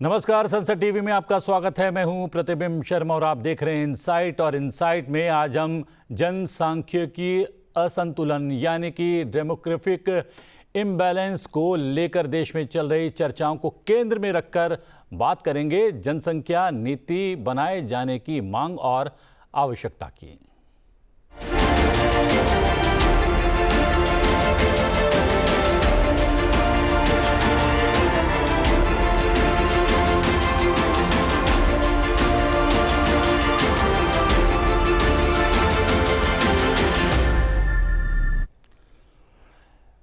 नमस्कार, संसद टीवी में आपका स्वागत है। मैं हूं प्रतिबिंब शर्मा और आप देख रहे हैं इनसाइट। और इनसाइट में आज हम जनसांख्यिकी असंतुलन यानी कि डेमोग्राफिक इम्बैलेंस को लेकर देश में चल रही चर्चाओं को केंद्र में रखकर बात करेंगे। जनसंख्या नीति बनाए जाने की मांग और आवश्यकता की।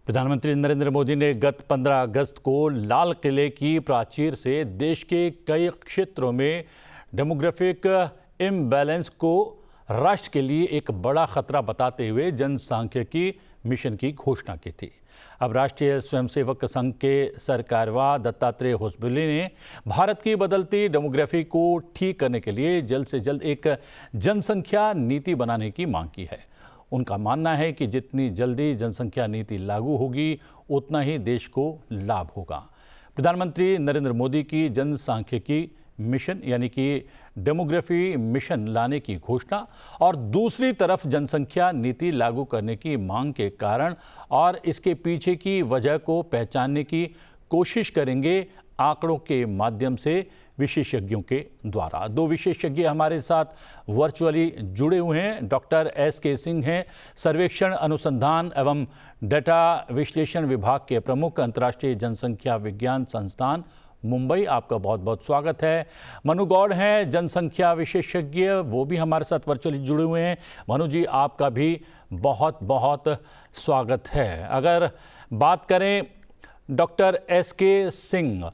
प्रधानमंत्री नरेंद्र मोदी ने गत 15 अगस्त को लाल किले की प्राचीर से देश के कई क्षेत्रों में डेमोग्राफिक इम्बैलेंस को राष्ट्र के लिए एक बड़ा खतरा बताते हुए जनसांख्यिकी मिशन की घोषणा की थी। अब राष्ट्रीय स्वयंसेवक संघ के सरकारवाह दत्तात्रेय होसबले ने भारत की बदलती डेमोग्राफी को ठीक करने के लिए जल्द से जल्द एक जनसंख्या नीति बनाने की मांग की है। उनका मानना है कि जितनी जल्दी जनसंख्या नीति लागू होगी उतना ही देश को लाभ होगा। प्रधानमंत्री नरेंद्र मोदी की जनसांख्यिकी मिशन यानी कि डेमोग्राफी मिशन लाने की घोषणा और दूसरी तरफ जनसंख्या नीति लागू करने की मांग के कारण और इसके पीछे की वजह को पहचानने की कोशिश करेंगे आंकड़ों के माध्यम से विशेषज्ञों के द्वारा। दो विशेषज्ञ हमारे साथ वर्चुअली जुड़े हुए हैं। Doctor S K. सिंह हैं, सर्वेक्षण अनुसंधान एवं डेटा विश्लेषण विभाग के प्रमुख, अंतर्राष्ट्रीय जनसंख्या विज्ञान संस्थान मुंबई। आपका बहुत बहुत स्वागत है। मनु गौड़ हैं, जनसंख्या विशेषज्ञ, वो भी हमारे साथ वर्चुअली जुड़े हुए हैं। मनु जी, आपका भी बहुत बहुत स्वागत है। अगर बात करें डॉक्टर एस.के. सिंह,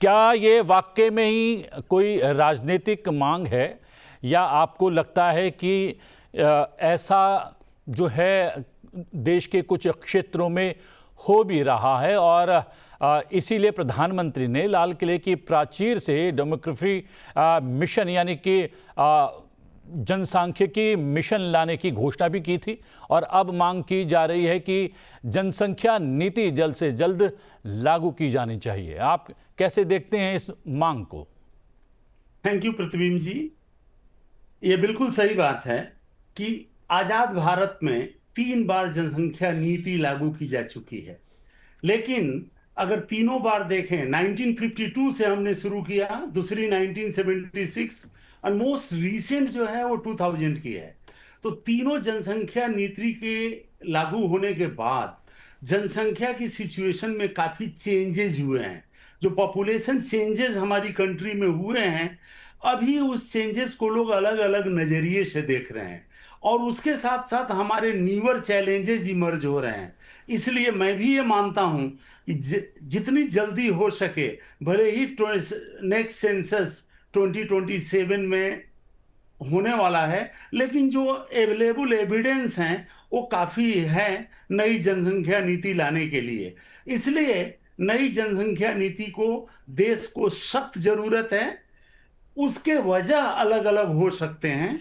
क्या ये वाकई में ही कोई राजनीतिक मांग है या आपको लगता है कि ऐसा जो है देश के कुछ क्षेत्रों में हो भी रहा है और इसीलिए प्रधानमंत्री ने लाल किले की प्राचीर से डेमोग्राफी मिशन यानी कि जनसांख्यिकी मिशन लाने की घोषणा भी की थी और अब मांग की जा रही है कि जनसंख्या नीति जल्द से जल्द लागू की जानी चाहिए। आप कैसे देखते हैं इस मांग को? थैंक यू प्रतिबिंब जी। ये बिल्कुल सही बात है कि आजाद भारत में 3 बार जनसंख्या नीति लागू की जा चुकी है, लेकिन अगर तीनों बार देखें, 1952 से हमने शुरू किया, दूसरी 1976 और मोस्ट रीसेंट जो है वो 2000 की है। तो तीनों जनसंख्या नीति के लागू होने के बाद जनसंख्या की सिचुएशन में काफी चेंजेस हुए हैं। जो पॉपुलेशन चेंजेस हमारी कंट्री में हुए हैं, अभी उस चेंजेस को लोग अलग अलग नजरिए से देख रहे हैं और उसके साथ साथ हमारे न्यूअर चैलेंजेस इमर्ज हो रहे हैं। इसलिए मैं भी ये मानता हूं कि जितनी जल्दी हो सके, भले ही नेक्स्ट सेंसस 2027 में होने वाला है, लेकिन जो अवेलेबल एविडेंस हैं वो काफी है नई जनसंख्या नीति लाने के लिए। इसलिए नई जनसंख्या नीति को देश को सख्त जरूरत है। उसके वजह अलग अलग हो सकते हैं,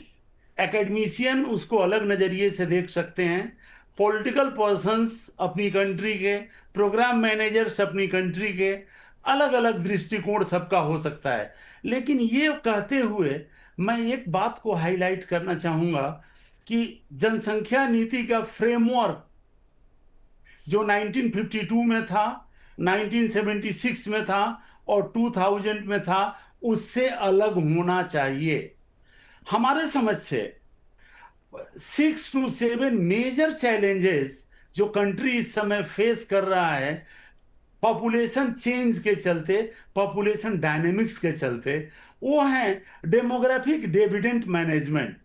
एकेडमिशियन उसको अलग नजरिए से देख सकते हैं, पॉलिटिकल पर्संस अपनी कंट्री के, प्रोग्राम मैनेजर्स अपनी कंट्री के, अलग अलग दृष्टिकोण सबका हो सकता है। लेकिन ये कहते हुए मैं एक बात को हाईलाइट करना चाहूंगा कि जनसंख्या नीति का फ्रेमवर्क जो 1952 में था, 1976 में था और 2000 में था, उससे अलग होना चाहिए। हमारे समझ से 6 to 7 मेजर चैलेंजेस जो कंट्री इस समय फेस कर रहा है, पॉपुलेशन चेंज के चलते, पॉपुलेशन डायनेमिक्स के चलते, वो है डेमोग्राफिक डिविडेंड मैनेजमेंट।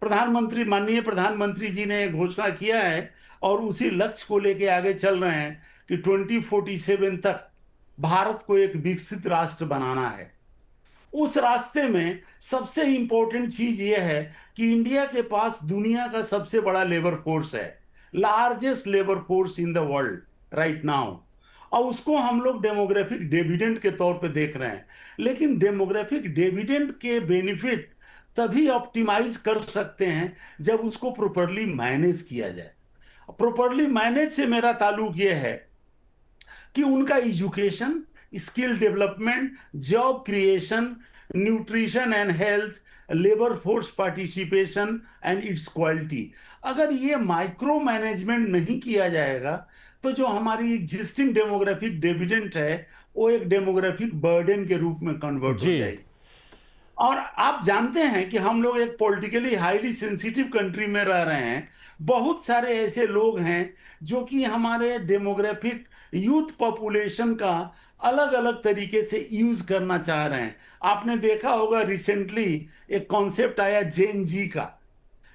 माननीय प्रधानमंत्री जी ने घोषणा किया है और उसी लक्ष्य को लेके आगे चल रहे हैं कि 2047 तक भारत को एक विकसित राष्ट्र बनाना है। उस रास्ते में सबसे इंपॉर्टेंट चीज यह है कि इंडिया के पास दुनिया का सबसे बड़ा लेबर फोर्स है, largest labour force in the world right now, और उसको हम लोग डेमोग्राफिक डिविडेंड के तौर पे देख रहे हैं। लेकिन डेमोग्राफिक डिविडेंड के बेनिफिट तभी ऑप्टिमाइज कर सकते हैं जब उसको प्रॉपरली मैनेज किया जाए। प्रॉपरली मैनेज से मेरा ताल्लुक यह है कि उनका education, skill development, job creation, nutrition and health, labour force participation and it's quality. अगर ये माइक्रो मैनेजमेंट नहीं किया जाएगा तो जो हमारी एग्जिस्टिंग डेमोग्राफिक डिविडेंड है वो एक डेमोग्राफिक बर्डन के रूप में कन्वर्ट हो जी। जाएगी। और आप जानते हैं कि हम लोग एक पॉलिटिकली हाईली सेंसिटिव कंट्री में रह रहे हैं। बहुत सारे ऐसे लोग हैं जो कि हमारे डेमोग्राफिक यूथ पॉपुलेशन का अलग अलग तरीके से यूज करना चाह रहे हैं। आपने देखा होगा रिसेंटली एक कॉन्सेप्ट आया जेन जी का,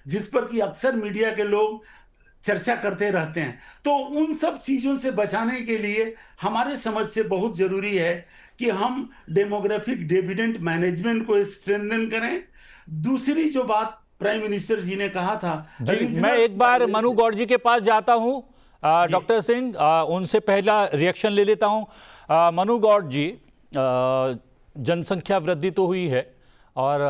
जिस पर कि अक्सर मीडिया के लोग चर्चा करते रहते हैं। तो उन सब चीजों से बचाने के लिए हमारे समझ से बहुत जरूरी है कि हम डेमोग्राफिक डिविडेंड मैनेजमेंट को स्ट्रेंथन करें। दूसरी जो बात प्राइम मिनिस्टर जी ने कहा था, जी, मैं रीजनल एक बार मनु गौड़ जी के पास जाता हूं। जी डॉक्टर सिंह, उनसे पहला रिएक्शन ले लेता हूं। मनु गौड़ जी, जनसंख्या वृद्धि तो हुई है और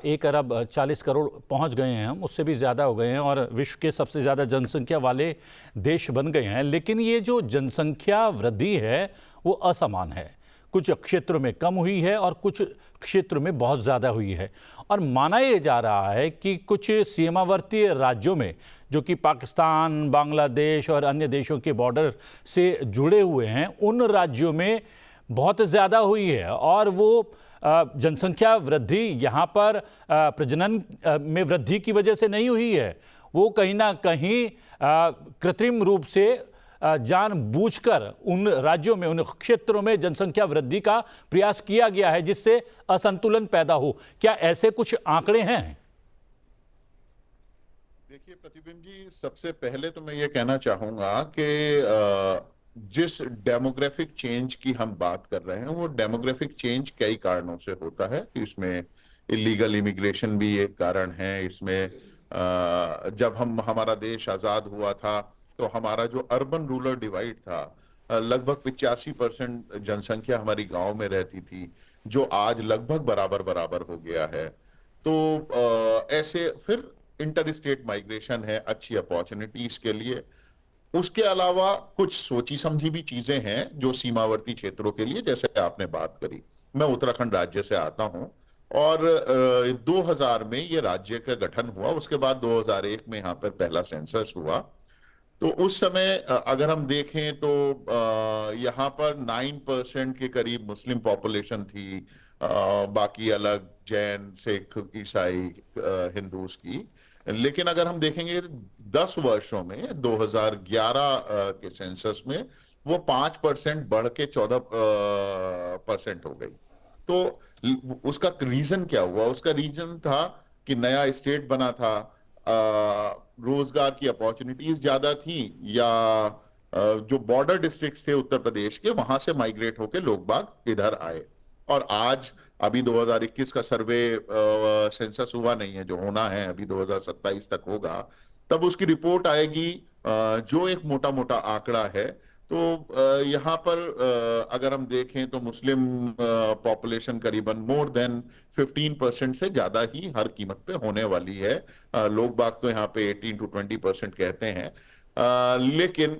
1 अरब 40 करोड़ पहुंच गए हैं, हम उससे भी ज़्यादा हो गए हैं और विश्व के सबसे ज़्यादा जनसंख्या वाले देश बन गए हैं। लेकिन ये जो जनसंख्या वृद्धि है वो असमान है। कुछ क्षेत्रों में कम हुई है और कुछ क्षेत्रों में बहुत ज़्यादा हुई है। और माना यह जा रहा है कि कुछ सीमावर्ती राज्यों में, जो कि पाकिस्तान, बांग्लादेश और अन्य देशों के बॉर्डर से जुड़े हुए हैं, उन राज्यों में बहुत ज़्यादा हुई है। और वो जनसंख्या वृद्धि यहाँ पर प्रजनन में वृद्धि की वजह से नहीं हुई है, वो कहीं ना कहीं कृत्रिम रूप से जानबूझकर उन राज्यों में, उन क्षेत्रों में जनसंख्या वृद्धि का प्रयास किया गया है जिससे असंतुलन पैदा हो। क्या ऐसे कुछ आंकड़े हैं? देखिए प्रतिबिंब जी, सबसे पहले तो मैं ये कहना चाहूंगा कि जिस डेमोग्राफिक चेंज की हम बात कर रहे हैं वो डेमोग्राफिक चेंज कई कारणों से होता है। इसमें इलीगल इमिग्रेशन भी एक कारण है। इसमें जब हमारा देश आजाद हुआ था तो हमारा जो अर्बन रूरल डिवाइड था, लगभग 85% जनसंख्या हमारी गांव में रहती थी, जो आज लगभग बराबर बराबर हो गया है। तो ऐसे फिर इंटर स्टेट माइग्रेशन है अच्छी अपॉर्चुनिटीज के लिए। उसके अलावा कुछ सोची समझी भी चीजें हैं जो सीमावर्ती क्षेत्रों के लिए, जैसे आपने बात करी। मैं उत्तराखंड राज्य से आता हूं और 2000 में ये राज्य का गठन हुआ। उसके बाद 2001 में यहाँ पर पहला सेंसस हुआ। तो उस समय अगर हम देखें तो यहाँ पर 9% के करीब मुस्लिम पॉपुलेशन थी, बाकी अलग जैन, सिख, ईसाई, हिंदूज की। लेकिन अगर हम देखेंगे 10 वर्षों में 2011 के सेंसस में वो 5% बढ़ के 14% हो गई। तो उसका रीजन क्या हुआ? उसका रीजन था कि नया स्टेट बना था, रोजगार की अपॉर्चुनिटीज ज्यादा थी, या जो बॉर्डर डिस्ट्रिक्ट्स थे उत्तर प्रदेश के, वहां से माइग्रेट होके लोग बाग इधर आए। और आज अभी 2021 का सर्वे सेंसस हुआ नहीं है, जो होना है अभी 2027 तक होगा, तब उसकी रिपोर्ट आएगी। जो एक मोटा मोटा आंकड़ा है, तो यहाँ पर अगर हम देखें तो मुस्लिम पॉपुलेशन करीबन मोर देन 15% से ज्यादा ही हर कीमत पे होने वाली है। लोग बाग तो यहाँ पे 18 to 20% कहते हैं। लेकिन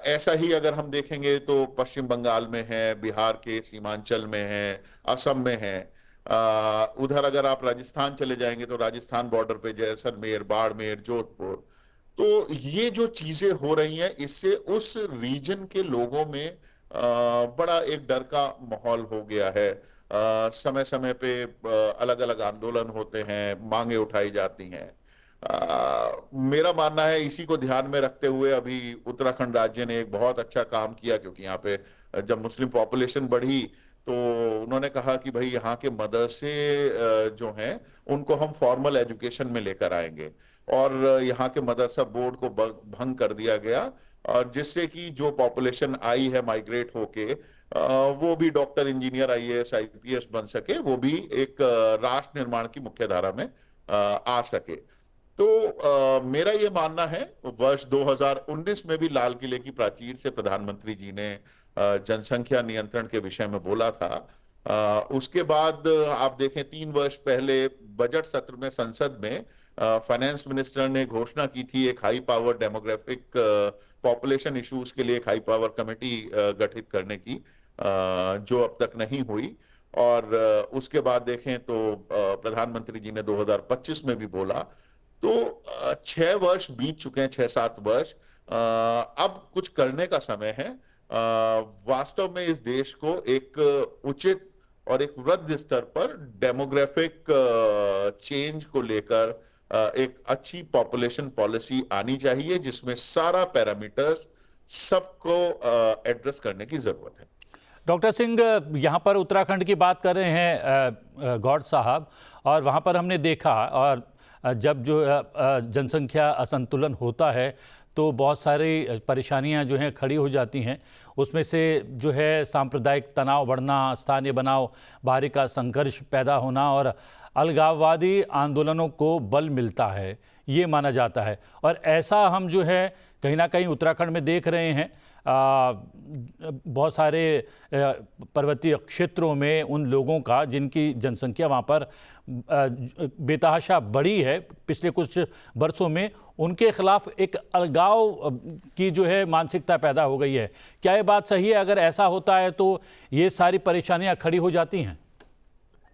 ऐसा ही अगर हम देखेंगे तो पश्चिम बंगाल में है, बिहार के सीमांचल में है, असम में है। उधर अगर आप राजस्थान चले जाएंगे तो राजस्थान बॉर्डर पे जैसलमेर, बाड़मेर, जोधपुर। तो ये जो चीजें हो रही हैं, इससे उस रीजन के लोगों में बड़ा एक डर का माहौल हो गया है। समय समय पे अलग अलग आंदोलन होते हैं, मांगे उठाई जाती हैं। मेरा मानना है इसी को ध्यान में रखते हुए अभी उत्तराखंड राज्य ने एक बहुत अच्छा काम किया, क्योंकि यहाँ पे जब मुस्लिम पॉपुलेशन बढ़ी तो उन्होंने कहा कि भाई यहाँ के मदरसे जो हैं उनको हम फॉर्मल एजुकेशन में लेकर आएंगे। और यहाँ के मदरसा बोर्ड को भंग कर दिया गया, और जिससे कि जो पॉपुलेशन आई है माइग्रेट होके, वो भी डॉक्टर, इंजीनियर, आईएएस, आईपीएस बन सके, वो भी एक राष्ट्र निर्माण की मुख्य धारा में आ सके। तो मेरा ये मानना है, वर्ष 2019 में भी लाल किले की प्राचीर से प्रधानमंत्री जी ने जनसंख्या नियंत्रण के विषय में बोला था। उसके बाद आप देखें 3 वर्ष पहले बजट सत्र में संसद में फाइनेंस मिनिस्टर ने घोषणा की थी एक high power demographic population issues के लिए एक हाई पावर कमेटी गठित करने की, जो अब तक नहीं हुई। और उसके बाद देखें तो प्रधानमंत्री जी ने 2025 में भी बोला। तो 6 वर्ष बीत चुके हैं, 6-7 वर्ष। अब कुछ करने का समय है। वास्तव में इस देश को एक उचित और एक वृद्ध स्तर पर डेमोग्राफिक चेंज को लेकर एक अच्छी पॉपुलेशन पॉलिसी आनी चाहिए, जिसमें सारा पैरामीटर्स सबको एड्रेस करने की जरूरत है। डॉक्टर सिंह, यहाँ पर उत्तराखंड की बात कर रहे हैं गौड़ साहब, और वहाँ पर हमने देखा, और जब जो जनसंख्या असंतुलन होता है तो बहुत सारी परेशानियां जो हैं खड़ी हो जाती हैं। उसमें से जो है सांप्रदायिक तनाव बढ़ना, स्थानीय बनाव, बाहरी का संघर्ष पैदा होना और अलगाववादी आंदोलनों को बल मिलता है, ये माना जाता है। और ऐसा हम जो है कहीं ना कहीं उत्तराखंड में देख रहे हैं। बहुत सारे पर्वतीय क्षेत्रों में उन लोगों का जिनकी जनसंख्या वहाँ पर बेतहाशा बढ़ी है पिछले कुछ वर्षों में, उनके खिलाफ एक अलगाव की जो है मानसिकता पैदा हो गई है। क्या ये बात सही है? अगर ऐसा होता है तो ये सारी परेशानियां खड़ी हो जाती हैं।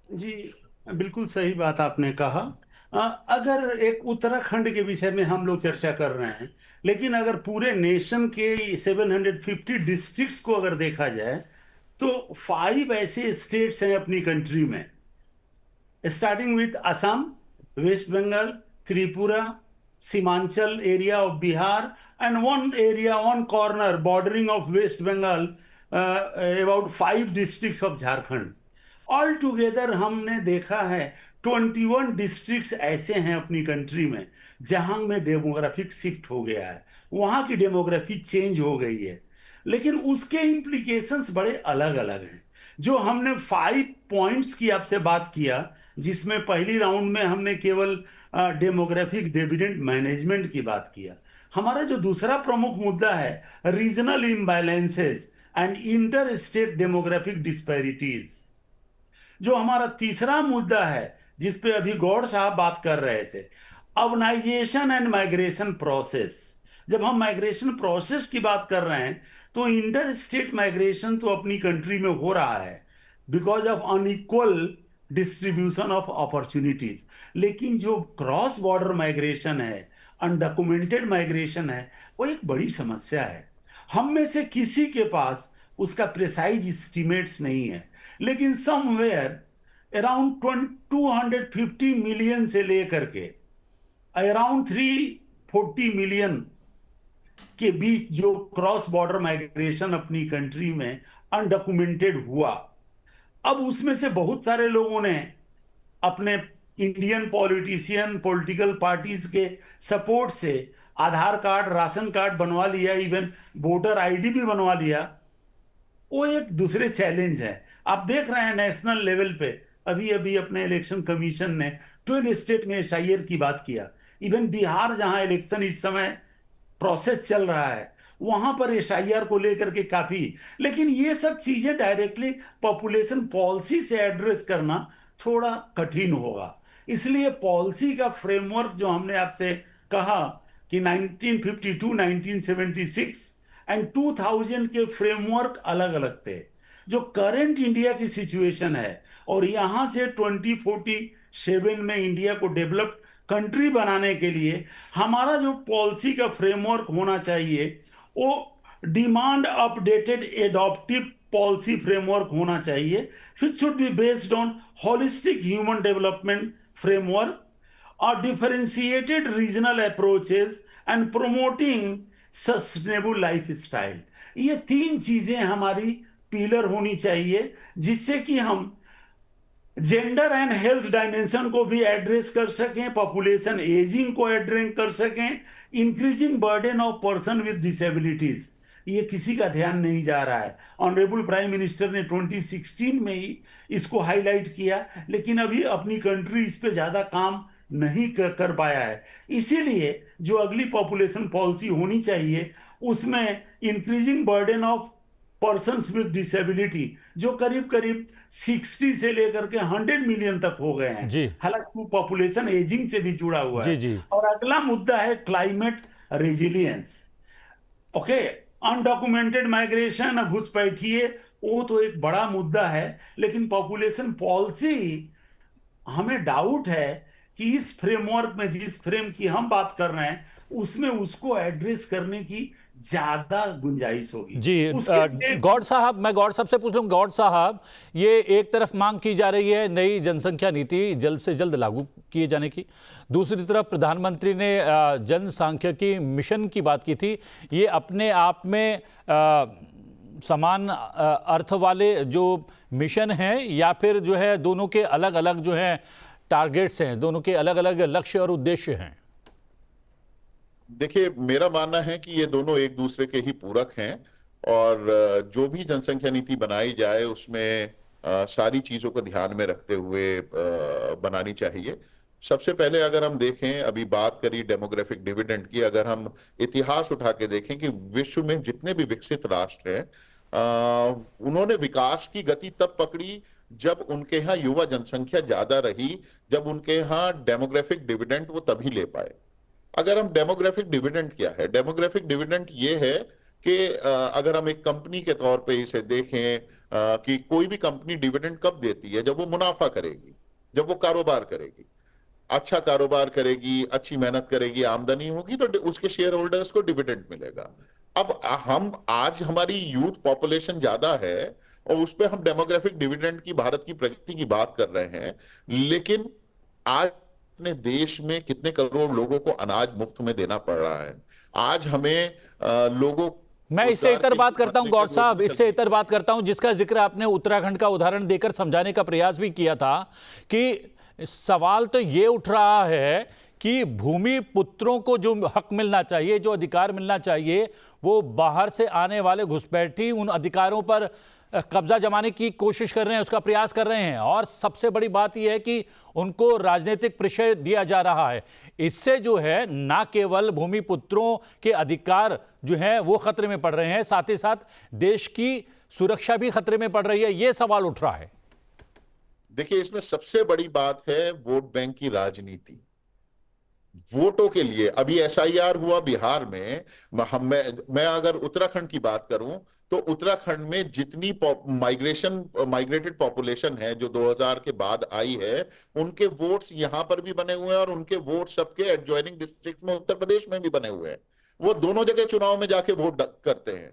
जी, बिल्कुल सही बात आपने कहा। अगर एक उत्तराखंड के विषय में हम लोग चर्चा कर रहे हैं, लेकिन अगर पूरे नेशन के 750 डिस्ट्रिक्ट्स को अगर देखा जाए तो 5 ऐसे स्टेट्स हैं अपनी कंट्री में, starting with Assam, west Bengal, Tripura, Seemanchal area of Bihar, and one corner bordering of west Bengal, about 5 districts of Jharkhand. All together हमने देखा है 21 डिस्ट्रिक्ट्स ऐसे हैं अपनी कंट्री में जहां में डेमोग्राफिक शिफ्ट हो गया है, वहां की डेमोग्राफी चेंज हो गई है। लेकिन उसके इम्प्लीकेशंस बड़े अलग अलग हैं। जो हमने 5 पॉइंट्स की आपसे बात किया, जिसमें पहली राउंड में हमने केवल डेमोग्राफिक डिविडेंड मैनेजमेंट की बात किया, हमारा जो दूसरा प्रमुख मुद्दा है regional imbalances and inter state demographic disparities. जो हमारा तीसरा मुद्दा है जिस पे अभी गौड़ साहब बात कर रहे थे, अर्बनाइजेशन एंड माइग्रेशन प्रोसेस। जब हम माइग्रेशन प्रोसेस की बात कर रहे हैं तो इंटर स्टेट माइग्रेशन तो अपनी कंट्री में हो रहा है because of unequal distribution of opportunities. लेकिन जो क्रॉस बॉर्डर माइग्रेशन है, अनडॉक्यूमेंटेड माइग्रेशन है, वो एक बड़ी समस्या है। हम में से किसी के पास उसका प्रिसाइज एस्टिमेट्स नहीं है, लेकिन समवेयर अराउंड 250 मिलियन से लेकर के अराउंड 340 मिलियन के बीच जो क्रॉस बॉर्डर माइग्रेशन अपनी कंट्री में अनडॉक्यूमेंटेड हुआ। अब उसमें से बहुत सारे लोगों ने अपने इंडियन पॉलिटिशियन, पॉलिटिकल पार्टीज के सपोर्ट से आधार कार्ड, राशन कार्ड बनवा लिया, इवन वोटर आईडी भी बनवा लिया। वो एक दूसरे चैलेंज है। आप देख रहे हैं नेशनल लेवल पे अभी अभी अपने इलेक्शन कमीशन ने 12 स्टेट में एसआईआर की बात किया। इवन बिहार जहां इलेक्शन इस समय प्रोसेस चल रहा है, वहां पर एसआईआर को लेकर के काफी, लेकिन ये सब चीजें डायरेक्टली पॉपुलेशन पॉलिसी से एड्रेस करना थोड़ा कठिन होगा। इसलिए पॉलिसी का फ्रेमवर्क जो हमने आपसे कहा कि 1952, 1976 एंड 2000 के फ्रेमवर्क अलग अलग थे। जो करंट इंडिया की सिचुएशन है और यहां से 2047 में इंडिया को डेवलप्ड कंट्री बनाने के लिए हमारा जो पॉलिसी का फ्रेमवर्क होना चाहिए वो demand updated adaptive policy framework होना चाहिए, which should be based on holistic human development framework or differentiated regional approaches and promoting sustainable life style. ये 3 चीजें हमारी पिलर होनी चाहिए जिससे कि हम जेंडर एंड हेल्थ डायमेंशन को भी एड्रेस कर सकें, पॉपुलेशन एजिंग को एड्रेस कर सकें, increasing burden of person with disabilities. ये किसी का ध्यान नहीं जा रहा है। ऑनरेबल प्राइम मिनिस्टर ने 2016 में ही इसको हाईलाइट किया, लेकिन अभी अपनी कंट्री इस पे ज्यादा काम नहीं कर पाया है। इसीलिए जो अगली पॉपुलेशन पॉलिसी होनी चाहिए उसमें increasing burden of persons with disability जो करीब करीब 60 से लेकर के 100 मिलियन तक हो गए हैं, हालांकि पॉपुलेशन एजिंग से भी जुड़ा हुआ है। और अगला मुद्दा है climate resilience. Okay, undocumented migration, घुसपैठिए, वो तो एक बड़ा मुद्दा है, लेकिन पॉपुलेशन पॉलिसी, हमें डाउट है कि इस फ्रेमवर्क में, जिस फ्रेम की हम बात कर रहे हैं, उसमें उसको एड्रेस करने की ज्यादा गुंजाइश होगी। जी उसके लिए गौड़ साहब, मैं गौड़ साहब से पूछ लूँ। गौड़ साहब, ये एक तरफ मांग की जा रही है नई जनसंख्या नीति जल्द से जल्द लागू किए जाने की, दूसरी तरफ प्रधानमंत्री ने जनसांख्यिकी मिशन की बात की थी। ये अपने आप में समान अर्थ वाले जो मिशन हैं, या फिर जो है दोनों के अलग अलग जो हैं टारगेट्स हैं, दोनों के अलग अलग लक्ष्य और उद्देश्य हैं? देखिए, मेरा मानना है कि ये दोनों एक दूसरे के ही पूरक हैं, और जो भी जनसंख्या नीति बनाई जाए उसमें सारी चीजों को ध्यान में रखते हुए बनानी चाहिए। सबसे पहले अगर हम देखें, अभी बात करी डेमोग्राफिक डिविडेंड की, अगर हम इतिहास उठा के देखें कि विश्व में जितने भी विकसित राष्ट्र हैं, उन्होंने विकास की गति तब पकड़ी जब उनके यहाँ युवा जनसंख्या ज्यादा रही, जब उनके यहाँ डेमोग्राफिक डिविडेंड वो तभी ले पाए। अगर हम डेमोग्राफिक डिविडेंड क्या है, डेमोग्राफिक डिविडेंड ये है कि अगर हम एक कंपनी के तौर पे इसे देखें, कि कोई भी कंपनी डिविडेंड कब देती है? जब वो मुनाफा करेगी, जब वो कारोबार करेगी, अच्छा कारोबार करेगी, अच्छी मेहनत करेगी, आमदनी होगी, तो उसके शेयर होल्डर्स को डिविडेंड मिलेगा। अब हम आज हमारी यूथ पॉपुलेशन ज्यादा है और उस पर हम डेमोग्राफिक डिविडेंड की, भारत की प्रगति की बात कर रहे हैं, लेकिन आज अपने देश में कितने करोड़ लोगों को अनाज मुफ्त में देना पड़ रहा है। आज हमें लोगों मैं इससे इतर बात करता हूं गौड़ साहब, इससे इतर बात करता हूं, जिसका जिक्र आपने उत्तराखंड का उदाहरण देकर समझाने का प्रयास भी किया था, कि सवाल तो ये उठ रहा है कि भूमि पुत्रों को जो हक मिलना चाहिए, जो अधिकार मिलना चाहिए, वो बाहर से आने वाले घुसपैठी उन अधिकारों पर कब्जा जमाने की कोशिश कर रहे हैं, उसका प्रयास कर रहे हैं। और सबसे बड़ी बात यह है कि उनको राजनीतिक परिचय दिया जा रहा है। इससे जो है ना केवल भूमि पुत्रों के अधिकार जो है वो खतरे में पड़ रहे हैं, साथ ही साथ देश की सुरक्षा भी खतरे में पड़ रही है। यह सवाल उठ रहा है। देखिए, इसमें सबसे बड़ी बात है वोट बैंक की राजनीति। वोटों के लिए अभी एसआईआर हुआ बिहार में, मैं अगर उत्तराखंड की बात करूं तो उत्तराखंड में जितनी माइग्रेटेड पॉपुलेशन है जो 2000 के बाद आई है, उनके वोट्स यहां पर भी बने हुए हैं और उनके वोट सबके एडजॉइनिंग डिस्ट्रिक्ट में उत्तर प्रदेश में भी बने हुए हैं। वो दोनों जगह चुनाव में जाके वोट करते हैं।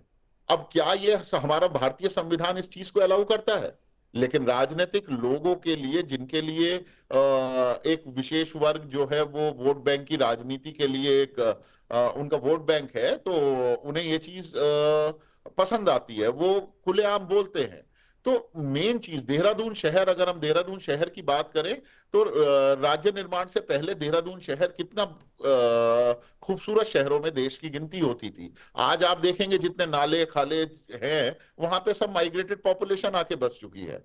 अब क्या ये हमारा भारतीय संविधान इस चीज को अलाउ करता है? लेकिन राजनीतिक लोगों के लिए, जिनके लिए एक विशेष वर्ग जो है वो वोट बैंक की राजनीति के लिए एक उनका वोट बैंक है, तो उन्हें ये चीज पसंद आती है, वो खुलेआम बोलते हैं। तो मेन चीज देहरादून शहर, अगर हम देहरादून शहर की बात करें तो राज्य निर्माण से पहले देहरादून शहर कितना खूबसूरत शहरों में देश की गिनती होती थी। आज आप देखेंगे जितने नाले खाले हैं वहां पे सब माइग्रेटेड पॉपुलेशन आके बस चुकी है।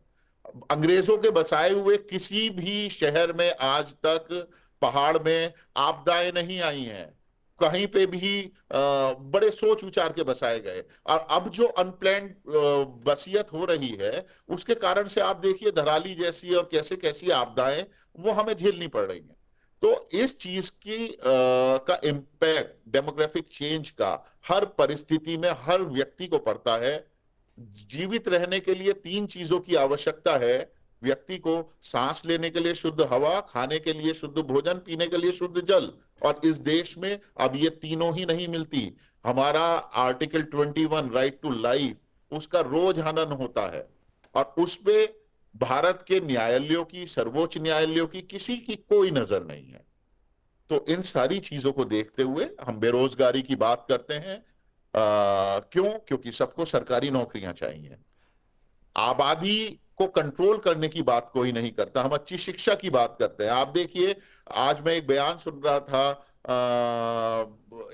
अंग्रेजों के बसाए हुए किसी भी शहर में आज तक पहाड़ में आपदाएं नहीं आई हैं, कहीं पे भी बड़े सोच विचार के बसाए गए। और अब जो अनप्लैन्ड बसियत हो रही है उसके कारण से आप देखिए धराली जैसी और कैसे कैसी आपदाएं वो हमें झेलनी पड़ रही हैं। तो इस चीज की का इम्पैक्ट डेमोग्राफिक चेंज का हर परिस्थिति में हर व्यक्ति को पड़ता है। जीवित रहने के लिए 3 चीजों की आवश्यकता है व्यक्ति को: सांस लेने के लिए शुद्ध हवा, खाने के लिए शुद्ध भोजन, पीने के लिए शुद्ध जल। और इस देश में अब ये तीनों ही नहीं मिलती। हमारा आर्टिकल 21 राइट टू लाइफ, उसका रोज हनन होता है और उसपे भारत के न्यायालयों की, सर्वोच्च न्यायालयों की, किसी की कोई नजर नहीं है। तो इन सारी चीजों को देखते हुए हम बेरोजगारी की बात करते हैं। क्यों? क्योंकि सबको सरकारी नौकरियां चाहिए। आबादी को कंट्रोल करने की बात कोई नहीं करता। हम अच्छी शिक्षा की बात करते हैं। आप देखिए, आज मैं एक बयान सुन रहा था,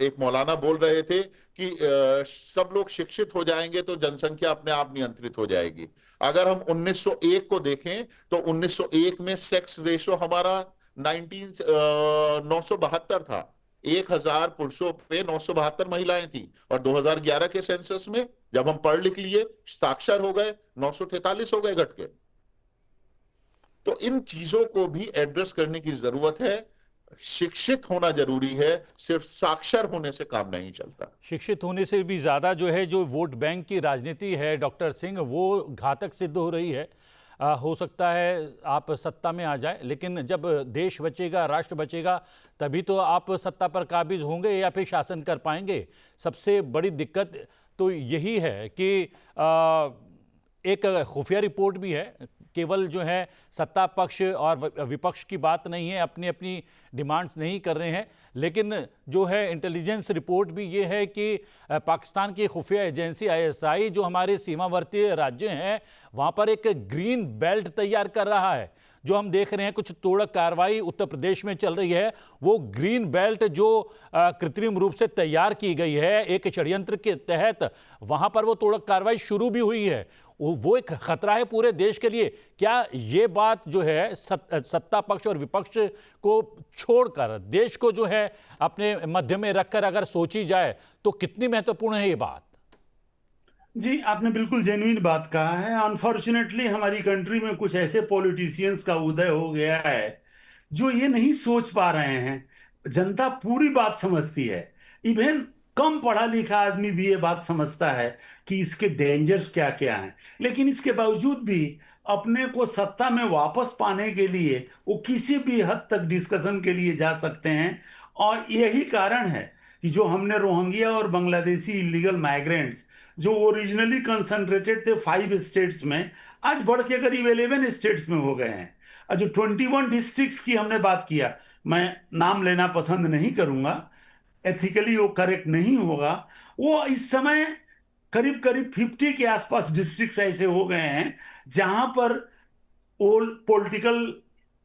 एक मौलाना बोल रहे थे कि सब लोग शिक्षित हो जाएंगे तो जनसंख्या अपने आप नियंत्रित हो जाएगी। अगर हम 1901 को देखें तो 1901 में सेक्स रेशो हमारा 972 था। 1000 पुरुषों पे 972 महिलाएं थी। और 2011 के सेंसस में जब हम पढ़ लिख लिए, साक्षर हो गए, 943 हो गए घट के। तो इन चीजों को भी एड्रेस करने की जरूरत है। शिक्षित होना जरूरी है, सिर्फ साक्षर होने से काम नहीं चलता। शिक्षित होने से भी ज़्यादा जो है जो वोट बैंक की राजनीति है डॉक्टर सिंह, वो घातक सिद्ध हो रही है। हो सकता है आप सत्ता में आ जाए, लेकिन जब देश बचेगा, राष्ट्र बचेगा, तभी तो आप सत्ता पर काबिज होंगे या फिर शासन कर पाएंगे। सबसे बड़ी दिक्कत तो यही है कि एक खुफिया रिपोर्ट भी है, केवल जो है सत्ता पक्ष और विपक्ष की बात नहीं है, अपनी अपनी डिमांड्स नहीं कर रहे हैं, लेकिन जो है इंटेलिजेंस रिपोर्ट भी ये है कि पाकिस्तान की खुफिया एजेंसी आईएसआई जो हमारे सीमावर्ती राज्य हैं वहाँ पर एक ग्रीन बेल्ट तैयार कर रहा है। जो हम देख रहे हैं कुछ तोड़क कार्रवाई उत्तर प्रदेश में चल रही है, वो ग्रीन बेल्ट जो कृत्रिम रूप से तैयार की गई है एक षड्यंत्र के तहत, वहाँ पर वो तोड़क कार्रवाई शुरू भी हुई है। वो एक खतरा है पूरे देश के लिए। क्या ये बात जो है सत्ता पक्ष और विपक्ष को छोड़कर देश को जो है अपने मध्य में रखकर अगर सोची जाए तो कितनी महत्वपूर्ण है ये बात? जी, आपने बिल्कुल जेन्युइन बात कहा है। अनफॉर्चुनेटली हमारी कंट्री में कुछ ऐसे पॉलिटिशियंस का उदय हो गया है जो ये नहीं सोच पा रहे हैं। जनता पूरी बात समझती है, इवन कम पढ़ा लिखा आदमी भी ये बात समझता है कि इसके डेंजर्स क्या क्या हैं, लेकिन इसके बावजूद भी अपने को सत्ता में वापस पाने के लिए वो किसी भी हद तक डिस्कशन के लिए जा सकते हैं। और यही कारण है कि जो हमने रोहिंग्या और बांग्लादेशी इलीगल माइग्रेंट्स जो ओरिजिनली कंसंट्रेटेड थे 5 स्टेट्स में, आज बढ़ के करीब 11 स्टेट्स में हो गए हैं। और जो 21 डिस्ट्रिक्ट्स की हमने बात किया, मैं नाम लेना पसंद नहीं करूंगा, एथिकली वो करेक्ट नहीं होगा। वो इस समय करीब करीब 50 के आसपास डिस्ट्रिक्ट्स ऐसे हो गए हैं जहां पर पॉलिटिकल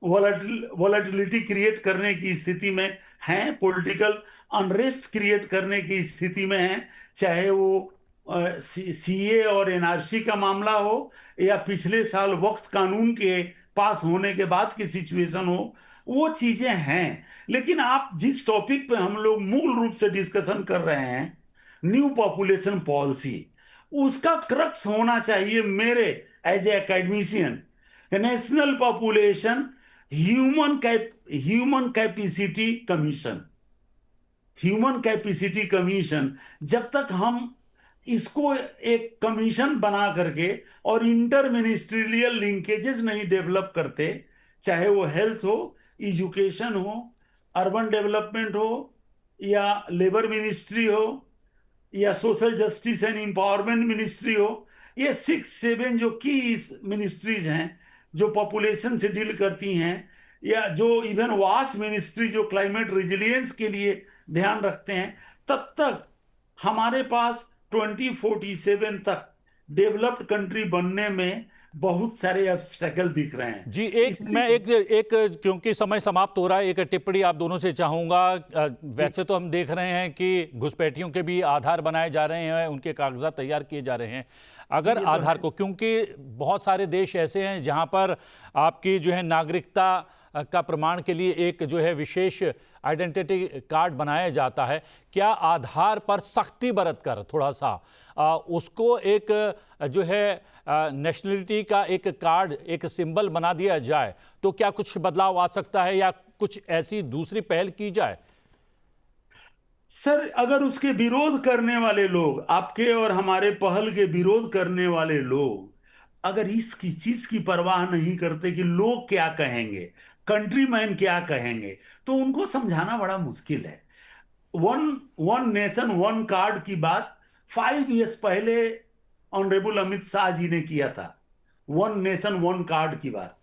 वॉलेटिलिटी क्रिएट करने की स्थिति में हैं, पॉलिटिकल अनरेस्ट क्रिएट करने की स्थिति में हैं, चाहे वो सीए और एनआरसी का मामला हो या पिछले साल वक्त कानून के पास होने के बाद की सिचुएशन हो, वो चीजें हैं। लेकिन आप जिस टॉपिक पे हम लोग मूल रूप से डिस्कशन कर रहे हैं, न्यू पॉपुलेशन पॉलिसी, उसका क्रक्स होना चाहिए मेरे as a academician national population human capacity commission. Human capacity commission, जब तक हम इसको एक कमीशन बना करके और इंटर मिनिस्ट्रियल लिंकेजेस नहीं डेवलप करते, चाहे वो हेल्थ हो, एजुकेशन हो, अर्बन डेवलपमेंट हो, या लेबर मिनिस्ट्री हो, या social justice and empowerment ministry हो, ये 6-7 जो की मिनिस्ट्रीज हैं जो पॉपुलेशन से डील करती हैं, या जो इवन वास मिनिस्ट्री जो क्लाइमेट रिजिलियंस के लिए ध्यान रखते हैं, तब तक हमारे पास 2047 तक डेवलप्ड कंट्री बनने में बहुत सारे ऑब्स्टेकल दिख रहे हैं। जी, एक क्योंकि समय समाप्त हो रहा है, एक टिप्पणी आप दोनों से चाहूंगा। वैसे तो हम देख रहे हैं कि घुसपैठियों के भी आधार बनाए जा रहे हैं, उनके कागजात तैयार किए जा रहे हैं। अगर आधार को, क्योंकि बहुत सारे देश ऐसे हैं जहां पर आपकी जो है नागरिकता का प्रमाण के लिए एक जो है विशेष आइडेंटिटी कार्ड बनाया जाता है, क्या आधार पर सख्ती बरत कर थोड़ा सा उसको एक जो है नेशनलिटी का एक कार्ड, एक सिंबल बना दिया जाए तो क्या कुछ बदलाव आ सकता है या कुछ ऐसी दूसरी पहल की जाए? सर, अगर उसके विरोध करने वाले लोग, आपके और हमारे पहल के विरोध करने वाले लोग, अगर इसकी चीज की परवाह नहीं करते कि लोग क्या कहेंगे, कंट्रीमैन क्या कहेंगे, तो उनको समझाना बड़ा मुश्किल है। वन नेशन वन कार्ड की बात 5 इयर्स पहले ऑनरेबल अमित शाह जी ने किया था, वन नेशन वन कार्ड की बात।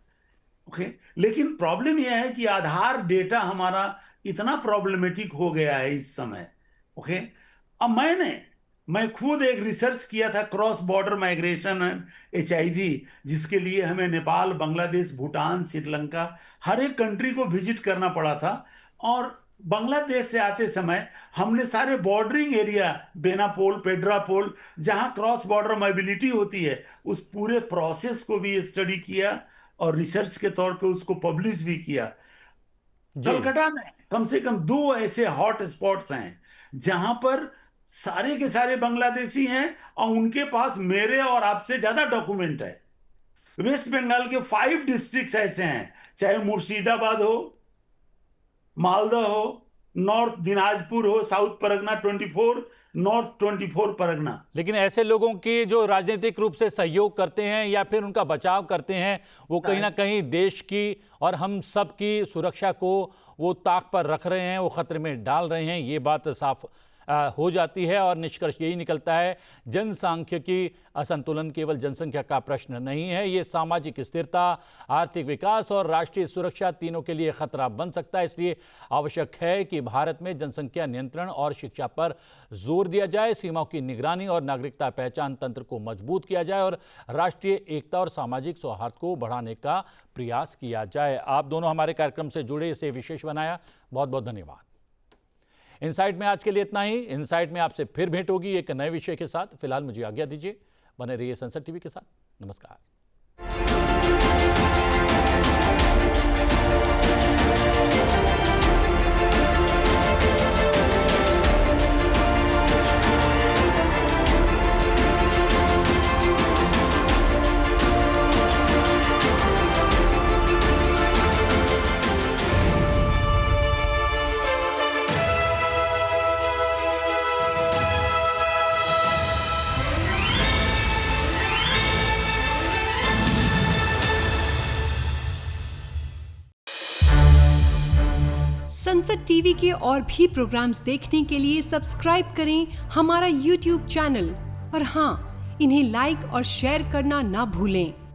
ओके, लेकिन प्रॉब्लम यह है कि आधार डेटा हमारा इतना प्रॉब्लमेटिक हो गया है इस समय। ओके, अब मैं खुद एक रिसर्च किया था, cross border migration and HIV, जिसके लिए हमें नेपाल, बांग्लादेश, भूटान, श्रीलंका, हर एक कंट्री को विजिट करना पड़ा था। और बांग्लादेश से आते समय हमने सारे बॉर्डरिंग एरिया, बेनापोल, पेड्रापोल, जहां क्रॉस बॉर्डर मोबिलिटी होती है, उस पूरे प्रोसेस को भी स्टडी किया और रिसर्च के तौर पे उसको पब्लिश भी किया। कलकत्ता में कम से कम 2 ऐसे हॉट स्पॉट्स हैं जहां पर सारे के सारे बांग्लादेशी हैं और उनके पास मेरे और आपसे ज्यादा डॉक्यूमेंट है। वेस्ट बंगाल के 5 डिस्ट्रिक्ट्स ऐसे हैं, चाहे मुर्शिदाबाद हो, मालदा हो, नॉर्थ दिनाजपुर हो, साउथ परगना 24, नॉर्थ 24 परगना। लेकिन ऐसे लोगों की जो राजनीतिक रूप से सहयोग करते हैं या फिर उनका बचाव करते हैं, वो कहीं ना कहीं देश की और हम सब की सुरक्षा को वो ताक पर रख रहे हैं, वो खतरे में डाल रहे हैं, ये बात साफ हो जाती है। और निष्कर्ष यही निकलता है, जनसांख्यिकी असंतुलन केवल जनसंख्या का प्रश्न नहीं है, ये सामाजिक स्थिरता, आर्थिक विकास और राष्ट्रीय सुरक्षा तीनों के लिए खतरा बन सकता है। इसलिए आवश्यक है कि भारत में जनसंख्या नियंत्रण और शिक्षा पर जोर दिया जाए, सीमाओं की निगरानी और नागरिकता पहचान तंत्र को मजबूत किया जाए और राष्ट्रीय एकता और सामाजिक सौहार्द को बढ़ाने का प्रयास किया जाए। आप दोनों हमारे कार्यक्रम से जुड़े, इसे विशेष बनाया, बहुत बहुत धन्यवाद। इनसाइट में आज के लिए इतना ही। इनसाइट में आपसे फिर भेंट होगी एक नए विषय के साथ। फिलहाल मुझे आज्ञा दीजिए, बने रहिए संसद टीवी के साथ। नमस्कार। संसद टीवी के और भी प्रोग्राम्स देखने के लिए सब्सक्राइब करें हमारा YouTube चैनल और हाँ, इन्हें लाइक और शेयर करना ना भूलें।